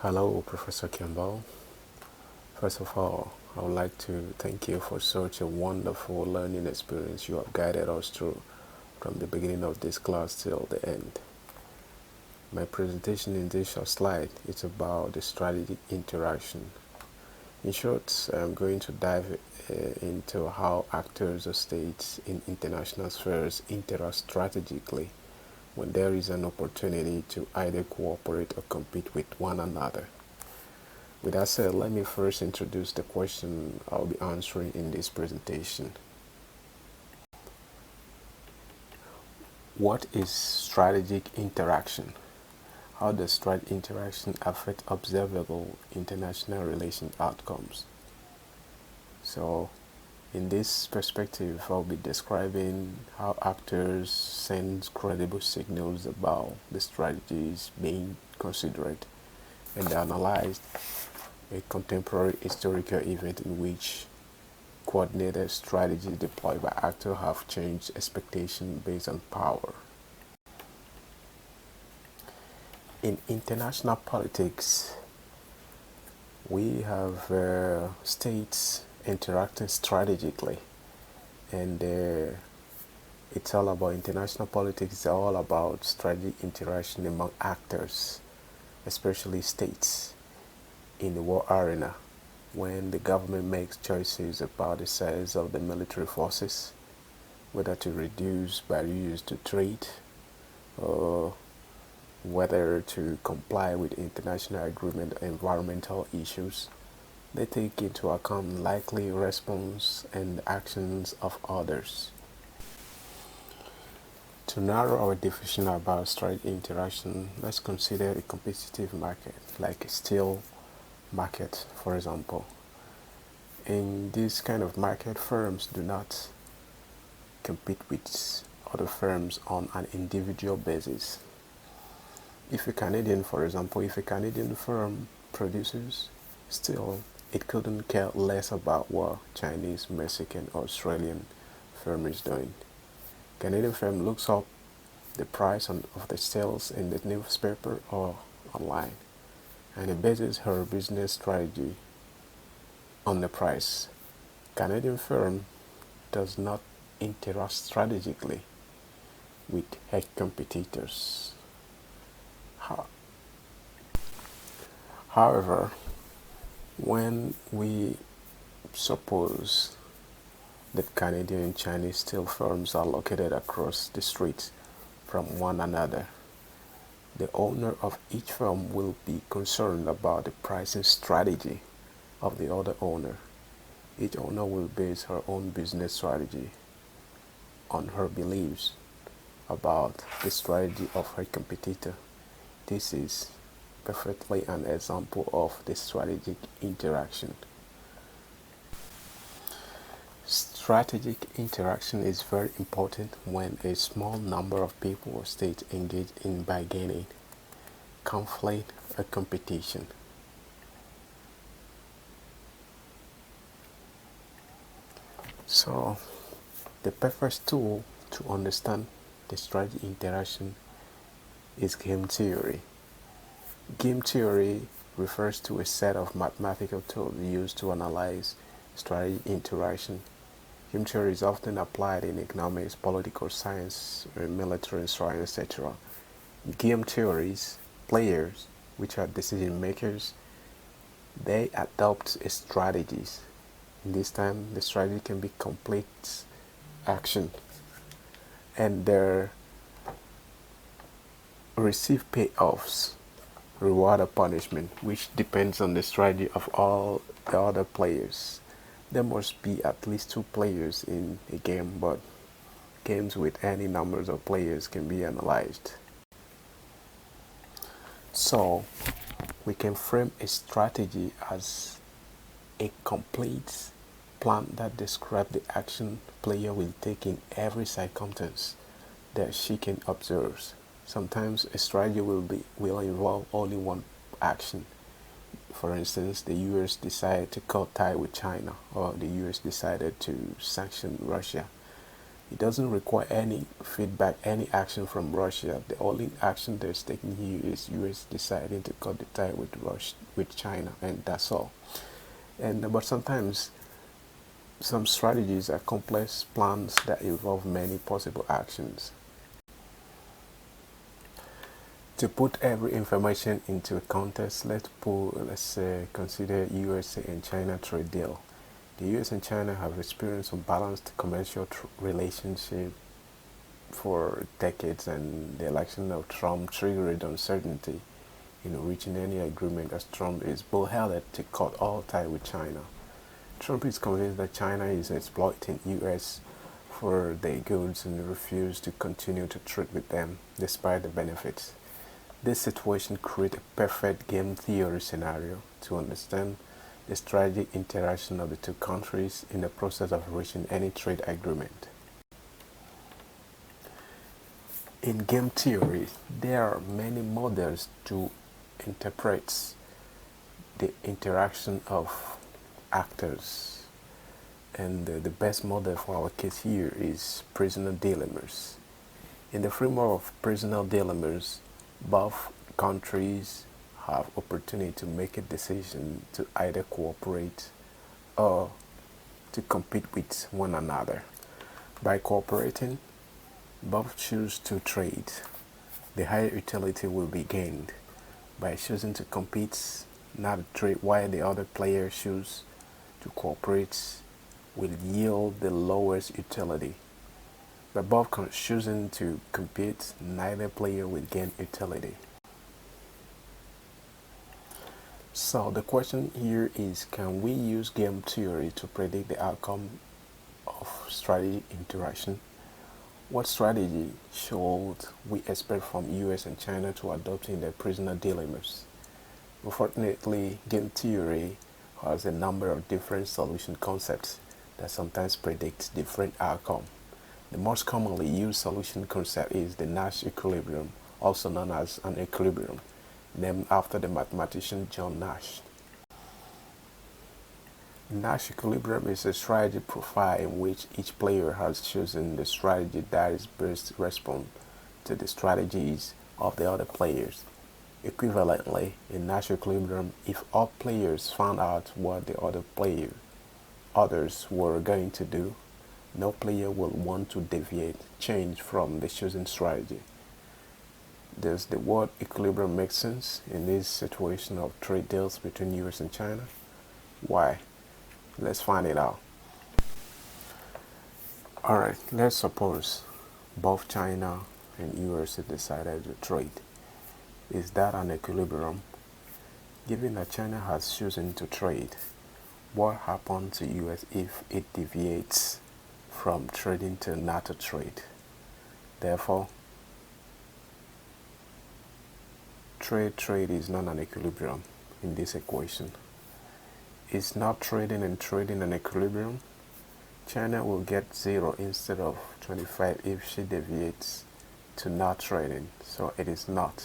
Hello, Professor Campbell. First of all, I would like to thank you for such a wonderful learning experience you have guided us through from the beginning of this class till the end. My presentation in this short slide is about the strategic interaction. In short, I'm going to dive into how actors or states in international spheres interact strategically when there is an opportunity to either cooperate or compete with one another. With that said, let me first introduce the question I'll be answering in this presentation. What is strategic interaction? How does strategic interaction affect observable international relation outcomes? So, in this perspective, I'll be describing how actors send credible signals about the strategies being considered and analyzed, a contemporary historical event in which coordinated strategies deployed by actors have changed expectations based on power. In international politics, we have states interacting strategically, and it's all about international politics. It's all about strategic interaction among actors, especially states in the war arena, when the government makes choices about the size of the military forces, whether to reduce barriers to trade or whether to comply with international agreement on environmental issues. They take into account likely response and actions of others. To narrow our definition about strategic interaction, let's consider a competitive market, like a steel market, for example. In this kind of market, firms do not compete with other firms on an individual basis. If a Canadian, for example, if a Canadian firm produces steel, it couldn't care less about what Chinese, Mexican, or Australian firm is doing. Canadian firm looks up the price of the sales in the newspaper or online, and it bases her business strategy on the price. Canadian firm does not interact strategically with her competitors. However, when we suppose that Canadian and Chinese steel firms are located across the street from one another, the owner of each firm will be concerned about the pricing strategy of the other owner. Each owner will base her own business strategy on her beliefs about the strategy of her competitor. This is perfectly an example of the strategic interaction. Strategic interaction is very important when a small number of people or states engage in bargaining, conflict, or competition. So, the perfect tool to understand the strategic interaction is game theory. Game theory refers to a set of mathematical tools used to analyze strategic interaction. Game theory is often applied in economics, political science, military science, etc. Game theories, players, which are decision makers, they adopt strategies. In this time, the strategy can be complete action, and they receive payoffs, reward or punishment, which depends on the strategy of all the other players. There must be at least two players in a game, but games with any numbers of players can be analyzed. So, we can frame a strategy as a complete plan that describes the action player will take in every circumstance that she can observe. Sometimes a strategy will involve only one action. For instance, the US decided to cut tie with China, or the US decided to sanction Russia. It doesn't require any feedback, any action from Russia. The only action that's taken here is US deciding to cut the tie with China, and that's all. And but sometimes some strategies are complex plans that involve many possible actions. To put every information into a context, let's consider USA and China trade deal. The US and China have experienced unbalanced commercial relationship for decades, and the election of Trump triggered uncertainty in reaching any agreement, as Trump is bullheaded to cut all ties with China. Trump is convinced that China is exploiting US for their goods and refuses to continue to trade with them despite the benefits. This situation creates a perfect game theory scenario to understand the strategic interaction of the two countries in the process of reaching any trade agreement. In game theory, there are many models to interpret the interaction of actors, and the best model for our case here is prisoner dilemmas. In the framework of prisoner dilemmas, both countries have opportunity to make a decision to either cooperate or to compete with one another. By cooperating, both choose to trade. The higher utility will be gained. By choosing to compete, not to trade, while the other player chooses to cooperate, will yield the lowest utility. By both choosing to compete, neither player will gain utility. So the question here is, can we use game theory to predict the outcome of strategy interaction? What strategy should we expect from US and China to adopt in their prisoner dilemmas? Unfortunately, game theory has a number of different solution concepts that sometimes predict different outcomes. The most commonly used solution concept is the NASH equilibrium, also known as an equilibrium, named after the mathematician John Nash. The Nash equilibrium is a strategy profile in which each player has chosen the strategy that is best responds to the strategies of the other players. Equivalently, in Nash equilibrium, if all players found out what the others were going to do, no player will want to change from the chosen strategy. Does the word equilibrium make sense in this situation of trade deals between US and China? Why? Let's find it out. Alright, let's suppose both China and US decided to trade. Is that an equilibrium? Given that China has chosen to trade, what happens to US if it deviates from trading to not to trade? Therefore, trade is not an equilibrium in this equation. Is not trading and trading an equilibrium? China will get 0 instead of 25 if she deviates to not trading, so it is not.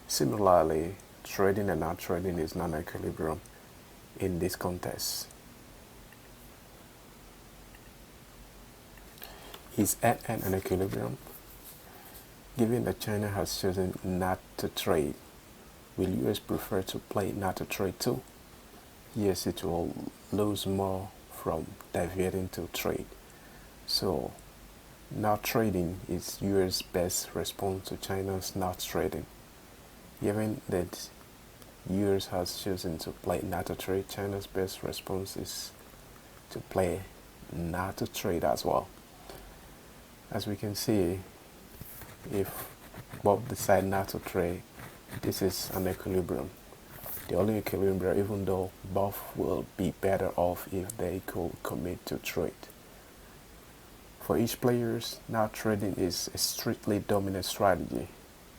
Similarly, trading and not trading is not an equilibrium in this context. Is an equilibrium? Given that China has chosen not to trade, will US prefer to play not to trade too? Yes, it will lose more from deviating to trade. So, not trading is US' best response to China's not trading. Given that US has chosen to play not to trade, China's best response is to play not to trade as well. As we can see, if both decide not to trade, this is an equilibrium. The only equilibrium, even though both will be better off if they could commit to trade. For each player, not trading is a strictly dominant strategy.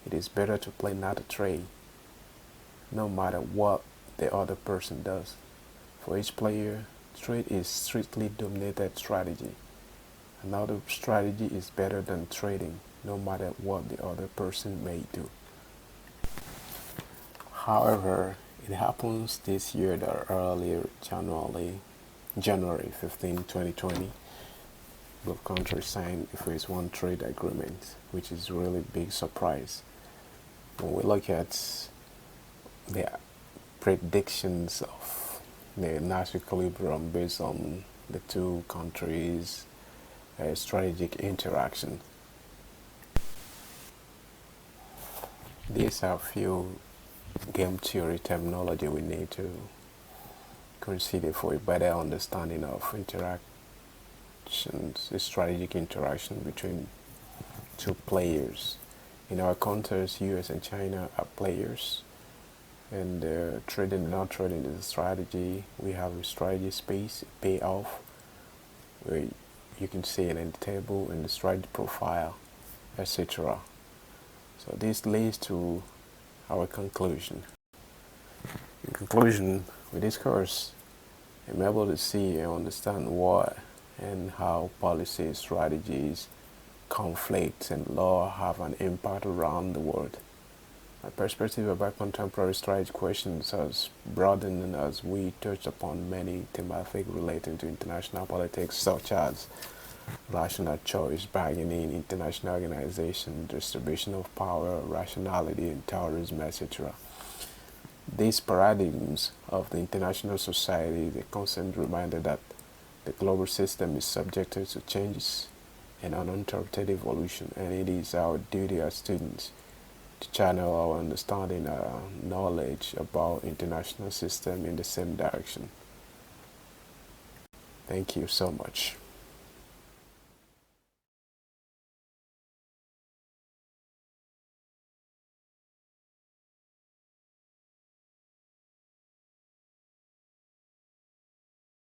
It is better to play not to trade, no matter what the other person does. For each player, trade is strictly dominated strategy. Another strategy is better than trading, no matter what the other person may do. However, it happens this year that earlier January 15, 2020, both countries signed a phase one trade agreement, which is really big surprise. When we look at the predictions of the NASH equilibrium based on the two countries' strategic interaction, these are few game theory terminology we need to consider for a better understanding of interactions, the strategic interaction between two players. In our context, US and China are players, and trading and not trading is a strategy. We have a strategy space, a payoff, where you can see it in the table, in the strategy profile, etc. So this leads to our conclusion. In conclusion, with this course, I'm able to see and understand why and how policy strategies, conflicts, and law have an impact around the world. My perspective about contemporary strategy questions has broadened as we touched upon many thematics relating to international politics, such as rational choice, bargaining, international organization, distribution of power, rationality, and terrorism, etc. These paradigms of the international society is a constant reminder that the global system is subjected to changes and uninterrupted evolution, and it is our duty as students to channel our understanding and knowledge about international system in the same direction. Thank you so much.